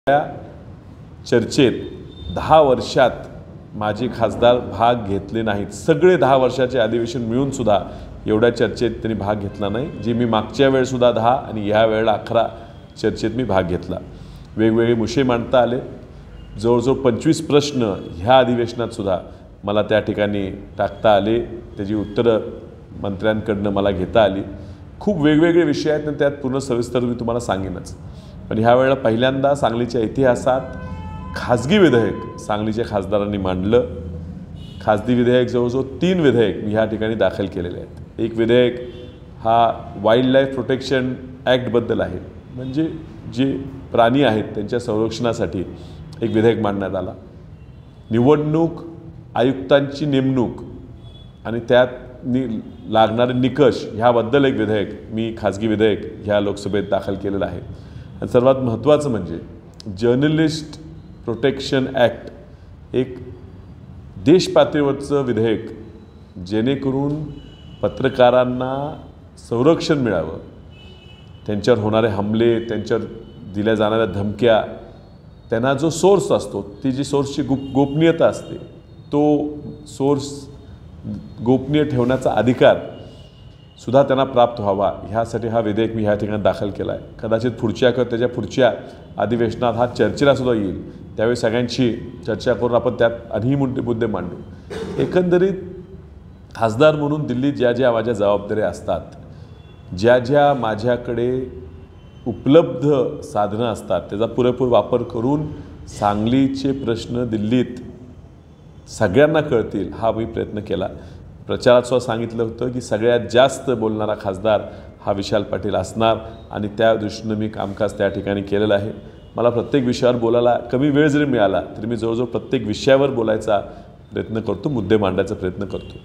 या चर्चेत 10 वर्षात माजी खासदार भाग घेतले नाहीत। सगळे 10 वर्षाचे अधिवेशन मिळून सुद्धा एवढ्या चर्चेत त्यांनी भाग घेतला नाही, जी मी मागच्या वेळेसुद्धा 10 आणि ह्या वेळेला 11 चर्चेत मी भाग घेतला। वेगवेगळे मुद्दे मांडता आले, जवळजवळ 25 प्रश्न ह्या अधिवेशनात सुद्धा मला त्या ठिकाणी टाकता आले, त्याची उत्तरं मंत्र्यांकडनं मला घेता आली। खूप वेगवेगळे विषय आहेत आणि त्यात पूर्ण सविस्तर मी तुम्हाला सांगेनच। पण ह्या वेळेला पहिल्यांदा सांगलीच्या इतिहासात खाजगी विधेयक सांगलीच्या खासदारांनी मांडलं। खाजगी विधेयक जवळजवळ 3 विधेयक मी ह्या ठिकाणी दाखल केलेले आहेत। एक विधेयक हा वाईल्ड लाईफ प्रोटेक्शन ॲक्टबद्दल आहे, म्हणजे जे प्राणी आहेत त्यांच्या संरक्षणासाठी एक विधेयक मांडण्यात आला। निवडणूक आयुक्तांची नेमणूक आणि त्यात लागणारे निकष ह्याबद्दल एक विधेयक मी खाजगी विधेयक ह्या लोकसभेत दाखल केलेलं आहे। आणि सर्वात महत्त्वाचं म्हणजे जर्नलिस्ट प्रोटेक्शन ॲक्ट, एक देशपातळीवरचं विधेयक जेणेकरून पत्रकारांना संरक्षण मिळावं, त्यांच्यावर होणारे हमले, त्यांच्यावर दिल्या जाणाऱ्या धमक्या, त्यांना जो सोर्स असतो, ती जी सोर्सची गोपनीयता असते, तो सोर्स गोपनीय ठेवण्याचा अधिकार सुद्धा त्यांना प्राप्त व्हावा, ह्यासाठी हा विधेयक मी ह्या ठिकाणी दाखल केला आहे। कदाचित पुढच्या किंवा त्याच्या पुढच्या अधिवेशनात हा चर्चेला सुद्धा येईल, त्यावेळी सगळ्यांची चर्चा करून आपण त्यात आणखी मुद्दे मांडू। एकंदरीत खासदार म्हणून दिल्लीत ज्या ज्या माझ्या जबाबदाऱ्या असतात, ज्या ज्या माझ्याकडे उपलब्ध साधनं असतात, त्याचा पुरेपूर वापर करून सांगलीचे प्रश्न दिल्लीत सगळ्यांना कळतील हा मी प्रयत्न केला। प्रचारात सुद्धा सांगितलं होतं की सगळ्यात जास्त बोलणारा खासदार हा विशाल पाटील असणार आणि त्या दृष्टीनं मी कामकाज त्या ठिकाणी केलेलं आहे। मला प्रत्येक विषयावर बोलायला कमी वेळ जरी मिळाला तरी मी जवळजवळ प्रत्येक विषयावर बोलायचा प्रयत्न करतो, मुद्दे मांडायचा प्रयत्न करतो।